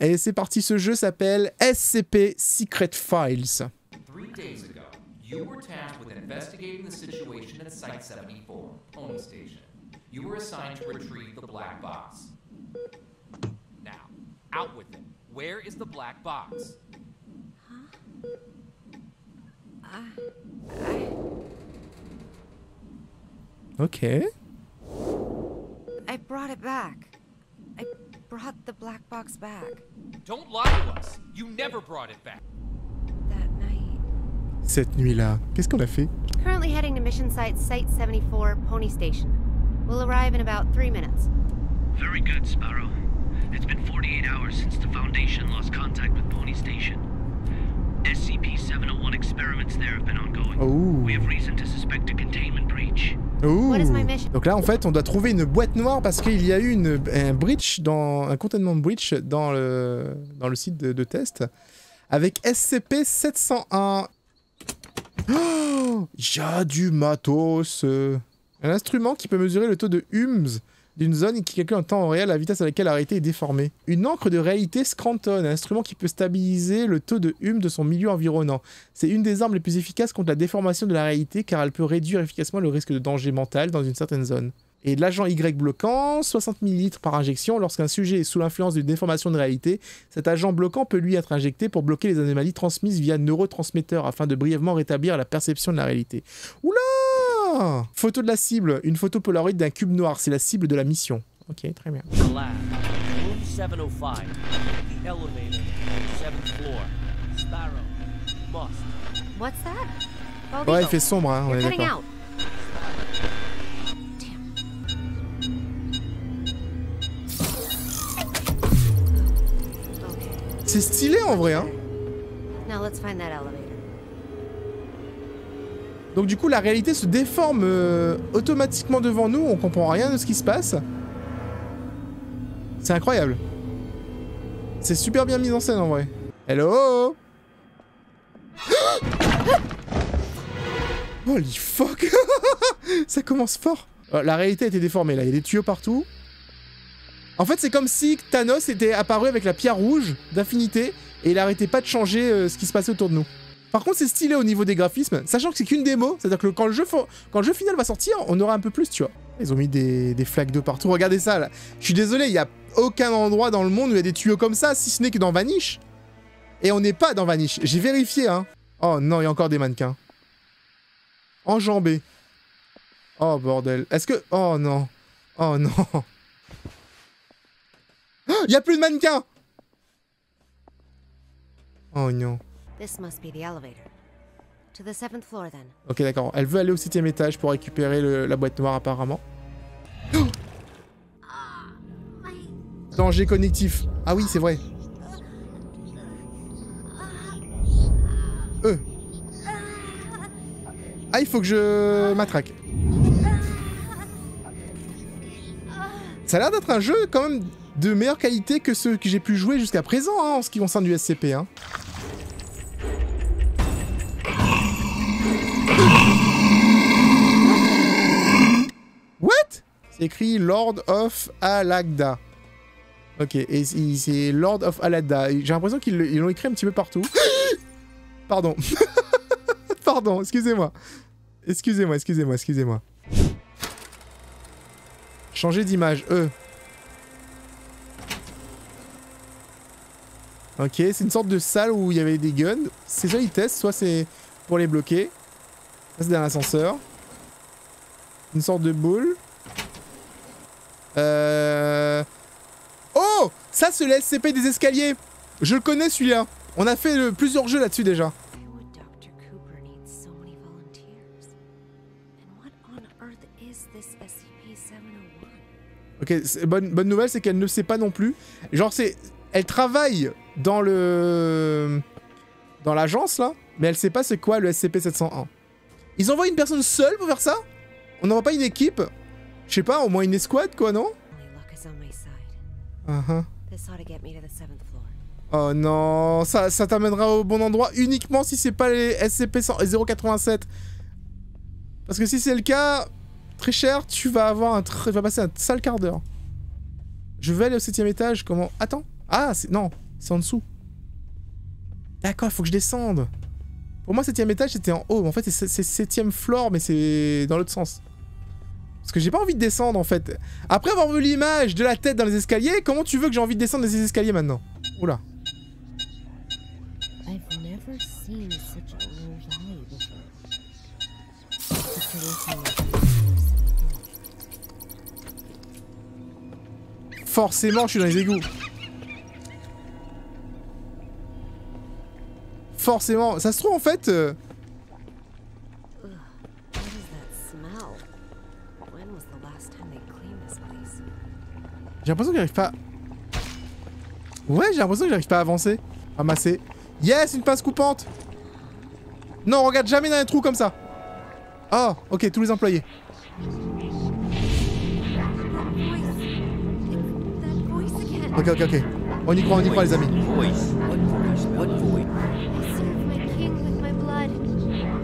Et c'est parti, ce jeu s'appelle SCP Secret Files. 3 days ago, you were tasked with investigating the situation at Site-74, Pony Station. You were assigned to retrieve the black box. Now, out with it. Where is the black box? Ok. I brought it back. I brought the black box back. Don't lie to us. You never brought it back. That night. Cette nuit-là, qu'est-ce qu'on a fait? Currently heading to mission site Site-74, Pony Station. We'll arrive in about 3 minutes. Very good, Sparrow. It's been 48 hours since the Foundation lost contact with Pony Station. SCP-701 experiments there have been ongoing. Oh. We have reason to suspect a containment breach. What is my mission? Donc là en fait on doit trouver une boîte noire parce qu'il y a eu un containment breach dans le site de test avec SCP-701. Oh, y a du matos. Un instrument qui peut mesurer le taux de Hums d'une zone et qui calcule en temps réel la vitesse à laquelle la réalité est déformée. Une encre de réalité Scranton, un instrument qui peut stabiliser le taux de Hum de son milieu environnant. C'est une des armes les plus efficaces contre la déformation de la réalité car elle peut réduire efficacement le risque de danger mental dans une certaine zone. Et de l'agent Y bloquant, 60 ml par injection. Lorsqu'un sujet est sous l'influence d'une déformation de réalité, cet agent bloquant peut lui être injecté pour bloquer les anomalies transmises via neurotransmetteurs afin de brièvement rétablir la perception de la réalité. Oula! Photo de la cible, une photo Polaroid d'un cube noir, c'est la cible de la mission. Ok, très bien. Lab, room 705, the elevator, 7th floor, Sparrow, must. What's that? Ouais, il fait sombre, hein, on est Cutting d'accord. out. C'est stylé en vrai, hein. Now let's find that elevator. Donc du coup, la réalité se déforme automatiquement devant nous, on comprend rien de ce qui se passe. C'est incroyable. C'est super bien mis en scène en vrai. Hello. Holy fuck. Ça commence fort. La réalité a été déformée là, il y a des tuyaux partout. En fait, c'est comme si Thanos était apparu avec la pierre rouge d'infinité et il arrêtait pas de changer ce qui se passait autour de nous. Par contre, c'est stylé au niveau des graphismes, sachant que c'est qu'une démo, c'est-à-dire que quand le jeu final va sortir, on aura un peu plus, tu vois. Ils ont mis des flaques d'eau partout, regardez ça là. Je suis désolé, il n'y a aucun endroit dans le monde où il y a des tuyaux comme ça, si ce n'est que dans Vanish. Et on n'est pas dans Vanish, j'ai vérifié, hein. Oh non, il y a encore des mannequins. Enjambés. Oh bordel, est-ce que... Oh non. Oh non. Il n'y a plus de mannequins. Oh non. This must be the elevator. To the 7th floor then. Ok d'accord, elle veut aller au 7ème étage pour récupérer la boîte noire apparemment. Oh, danger cognitif. Ah oui c'est vrai. Ah il faut que je m'attraque. Ça a l'air d'être un jeu quand même de meilleure qualité que ceux que j'ai pu jouer jusqu'à présent hein, en ce qui concerne du SCP. Hein. What? C'est écrit Lord of Alagda. Ok, et c'est Lord of Alagda. J'ai l'impression qu'ils l'ont écrit un petit peu partout. Pardon. Pardon, excusez-moi. Excusez-moi. Changer d'image, Ok, c'est une sorte de salle où il y avait des guns. C'est soit ils testent, soit c'est pour les bloquer. Ça c'est dans l'ascenseur. Une sorte de boule. Oh! Ça c'est le SCP des escaliers. Je le connais celui-là. On a fait plusieurs jeux là-dessus déjà. Ok, bonne nouvelle c'est qu'elle ne sait pas non plus. Genre elle travaille dans l'agence là, mais elle sait pas c'est quoi le SCP-701. Ils envoient une personne seule pour faire ça? On n'envoie pas une équipe? Je sais pas, au moins une escouade quoi, non? Oh non, ça t'amènera au bon endroit uniquement si c'est pas les SCP-087. Parce que si c'est le cas, très cher, tu vas passer un sale quart d'heure. Je vais aller au 7ème étage, comment... Attends. Ah, non. C'est en dessous. D'accord, il faut que je descende. Pour moi, 7ème étage, c'était en haut. En fait, c'est 7ème floor, mais c'est dans l'autre sens. Parce que j'ai pas envie de descendre, en fait. Après avoir vu l'image de la tête dans les escaliers, comment tu veux que j'ai envie de descendre ces escaliers maintenant? Oula. I've never seen such a low valley before. Forcément, je suis dans les égouts. Forcément. Ça se trouve, en fait... What is that smell? When was the last time they cleaned this place? J'ai l'impression que j'arrive pas... Ouais, j'ai l'impression que j'arrive pas à avancer. Ramasser. Yes, une pince coupante. Non, on regarde jamais dans les trous comme ça. Oh, ok, tous les employés. Ok, ok, ok. On y croit, les amis. Voice. What voice? What voice? Serve my king with my blood.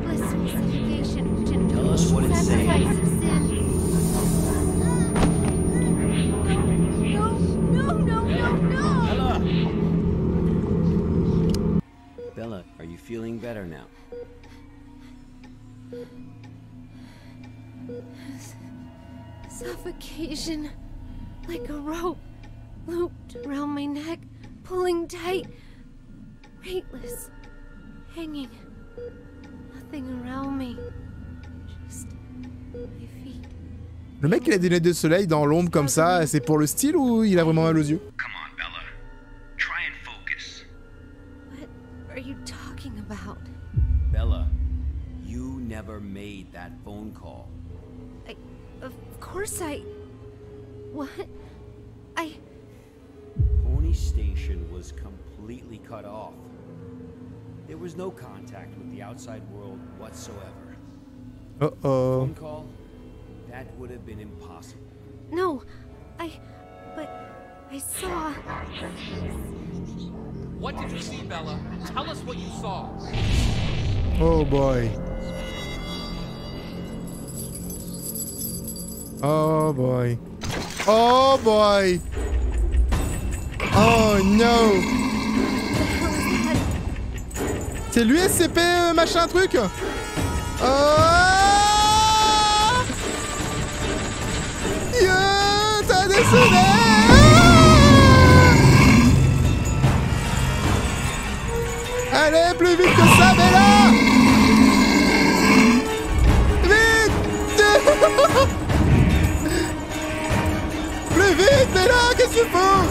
Blissful suffocation, which Tell us what it's saying. sacrifice of sin. No! Bella, are you feeling better now? Suffocation. Like a rope. Looped around my neck. Pulling tight. Weightless. Hanging. Nothing around me. Just my feet. Le mec, il a des lunettes de soleil dans l'ombre comme ça, c'est pour le style ou il a vraiment mal aux yeux? Come on, Bella. Try and focus. What are you talking about? Bella, you never made that phone call. Of course I... What? Pony Station was completely cut off. There was no contact with the outside world whatsoever. Uh-oh. Phone call? That would have been impossible. No, but I saw... What did you see, Bella? Tell us what you saw. Oh boy. Oh boy. Oh boy. Oh no. C'est l'USCP machin truc. Oh Dieu, t'as décidé. Allez, plus vite que ça, Bella. Vite. Plus vite, Bella, qu'est-ce qu'il faut?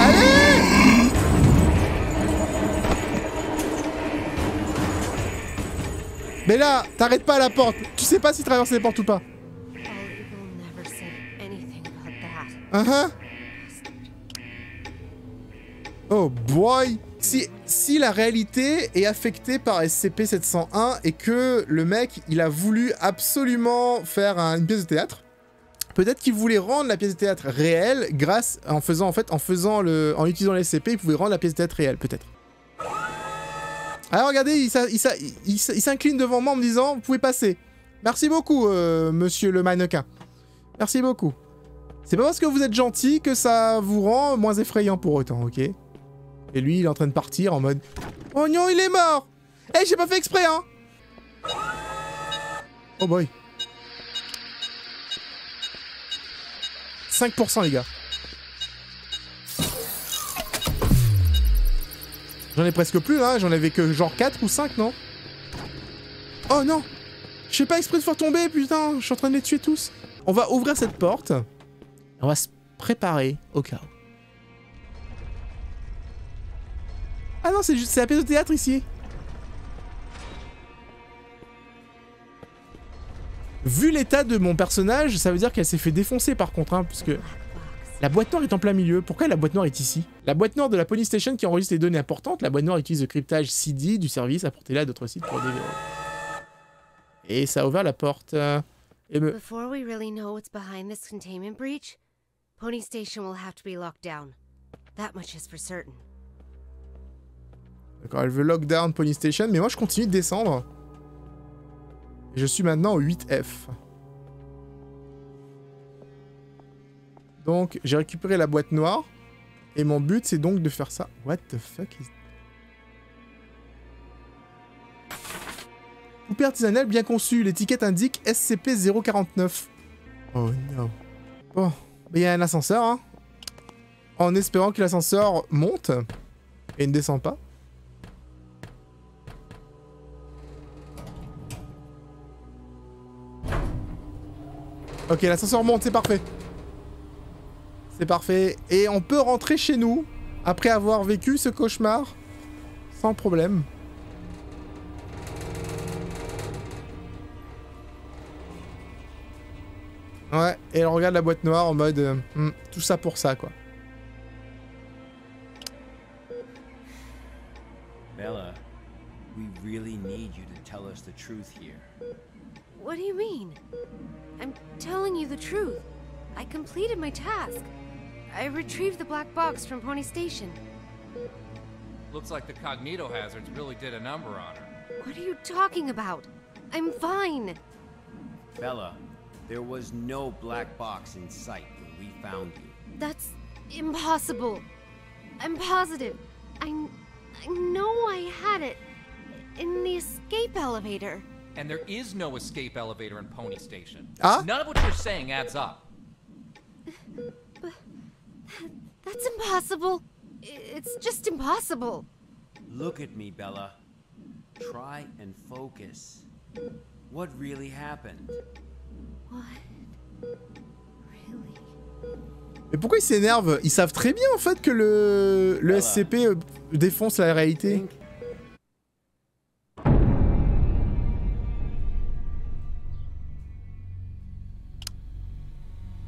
Allez. Bella, t'arrêtes pas à la porte. Tu sais pas s'il traverse les portes ou pas. Oh boy. Si la réalité est affectée par SCP-701 et que le mec, il a voulu absolument faire une pièce de théâtre, peut-être qu'il voulait rendre la pièce de théâtre réelle en utilisant les SCP, il pouvait rendre la pièce de théâtre réelle, peut-être. Alors regardez, il s'incline devant moi en me disant, vous pouvez passer. Merci beaucoup, monsieur le mannequin. Merci beaucoup. C'est pas parce que vous êtes gentil que ça vous rend moins effrayant pour autant, ok? Et lui, il est en train de partir en mode... Oh non, il est mort! Eh, j'ai pas fait exprès, hein! Oh boy. 5%, les gars. J'en ai presque plus, hein. J'en avais que genre 4 ou 5, non? Oh non! Je fais pas exprès de faire tomber, putain! Je suis en train de les tuer tous. On va ouvrir cette porte. On va se préparer au cas où. Ah non, c'est la pièce de théâtre ici. Vu l'état de mon personnage, ça veut dire qu'elle s'est fait défoncer par contre, hein, puisque... La boîte noire est en plein milieu. Pourquoi la boîte noire est ici? La boîte noire de la Pony Station qui enregistre les données importantes. La boîte noire utilise le cryptage CD du service apporté-là à d'autres sites pour déverrouiller. Et ça a ouvert la porte. Before we really know what's behind this containment breach, Pony Station will have to be locked down. That much is for certain. D'accord, elle veut lockdown Pony Station, mais moi je continue de descendre. Je suis maintenant au 8F. Donc, j'ai récupéré la boîte noire. Et mon but, c'est donc de faire ça. What the fuck is... Poupée artisanale bien conçue. L'étiquette indique SCP-049. Oh non. Bon, il y a un ascenseur, hein. En espérant que l'ascenseur monte. Et ne descend pas. Ok, l'ascenseur monte, c'est parfait. C'est parfait. Et on peut rentrer chez nous après avoir vécu ce cauchemar sans problème. Ouais, et elle regarde la boîte noire en mode tout ça pour ça, quoi. Bella, we really need you to tell us the truth here. What do you mean? I'm telling you the truth. I completed my task. I retrieved the black box from Pony Station. Looks like the cognito hazards really did a number on her. What are you talking about? I'm fine. Bella, there was no black box in sight when we found you. That's impossible. I'm positive. I know I had it in the escape elevator. And there is no escape elevator in Pony Station. Ah? None of what you're saying adds up. But that's impossible. It's just impossible. Look at me, Bella. Try and focus. What really happened? What? Really? Mais pourquoi ils s'énervent? Ils savent très bien en fait que le SCP défonce la réalité.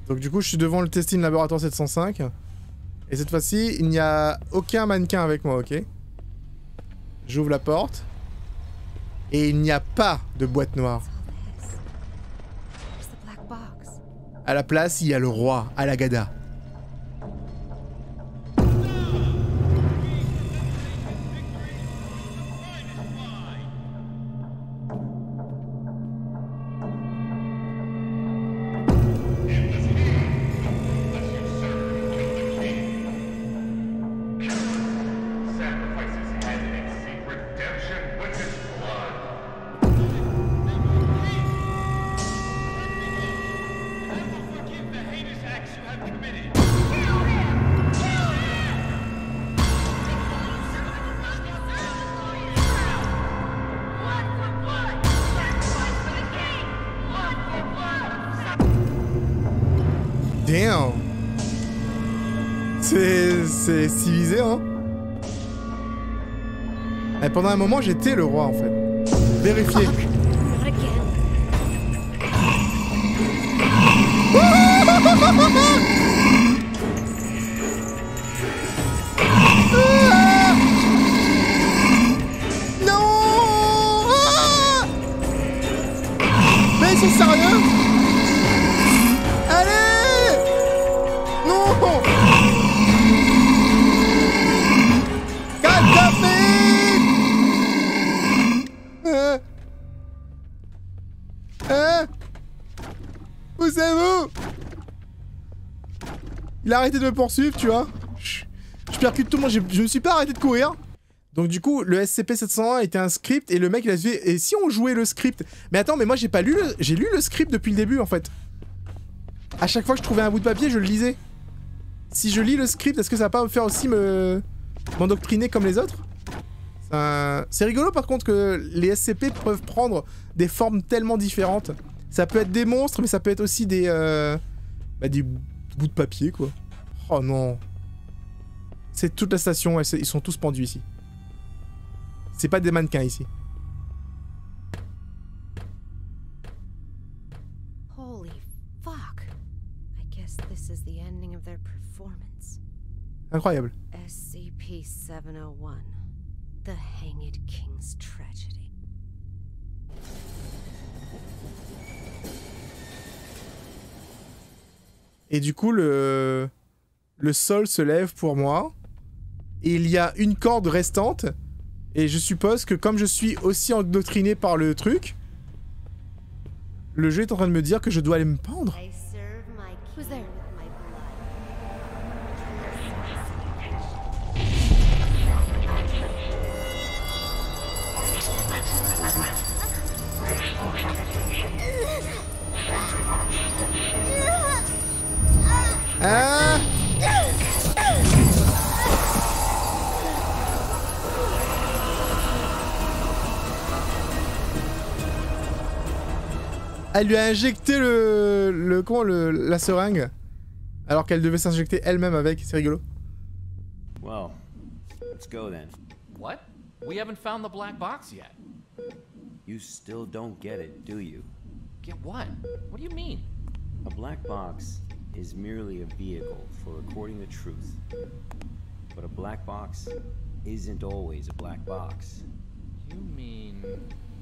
Donc du coup je suis devant le testing laboratoire 705. Et cette fois-ci il n'y a aucun mannequin avec moi, ok? J'ouvre la porte. Et il n'y a pas de boîte noire. À la place il y a le roi, Alagada. Damn. C'est civilisé, hein. Et pendant un moment, j'étais le roi, en fait. Vérifiez. Not again. Non. Mais ils sont sérieux? Allez! Non! Gaddafi! Où c'est vous? Il a arrêté de me poursuivre, tu vois. Je percute tout le monde, je me suis pas arrêté de courir. Donc du coup, le SCP-701 était un script et le mec il a dit et si on jouait le script? Mais attends, mais moi j'ai pas lu j'ai lu le script depuis le début en fait. À chaque fois que je trouvais un bout de papier, je le lisais. Si je lis le script, est-ce que ça va pas me faire aussi m'endoctriner comme les autres? C'est rigolo par contre que les SCP peuvent prendre des formes tellement différentes. Ça peut être des monstres, mais ça peut être aussi des bouts de papier quoi. Oh non. C'est toute la station, ils sont tous pendus ici. C'est pas des mannequins ici. Holy fuck. I guess this is the ending of their performance. Incroyable. SCP-701. The Hanged King's Tragedy. Et du coup, le sol se lève pour moi. Et il y a une corde restante. Et je suppose que comme je suis aussi endoctriné par le truc, le jeu est en train de me dire que je dois aller me pendre. I serve my who's there with my blood. Elle lui a injecté la seringue alors qu'elle devait s'injecter elle-même avec, c'est rigolo. Well, let's go then. What? We haven't found the black box yet. You still don't get it, do you? Get what? What do you mean? A black box is merely a vehicle for recording the truth. But a black box isn't always a black box. You mean...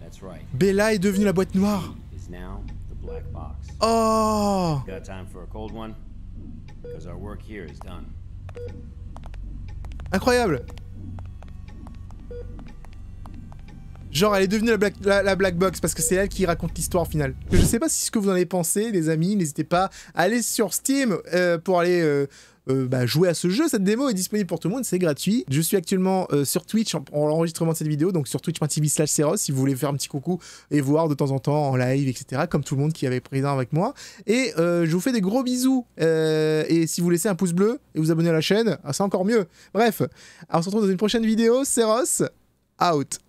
That's right. Bella est devenue la boîte noire. Is now the black box. Oh! Got time for a cold one? Because our work here is done. Incroyable! Genre, elle est devenue la Black Box parce que c'est elle qui raconte l'histoire finale. Je sais pas si ce que vous en avez pensé, les amis. N'hésitez pas à aller sur Steam pour aller jouer à ce jeu. Cette démo est disponible pour tout le monde, c'est gratuit. Je suis actuellement sur Twitch en l'enregistrement de cette vidéo, donc sur twitch.tv/Seros si vous voulez faire un petit coucou et voir de temps en temps en live, etc. Comme tout le monde qui avait présent avec moi. Et je vous fais des gros bisous. Et si vous laissez un pouce bleu et vous abonnez à la chaîne, c'est encore mieux. Bref, on se retrouve dans une prochaine vidéo. Seros, out.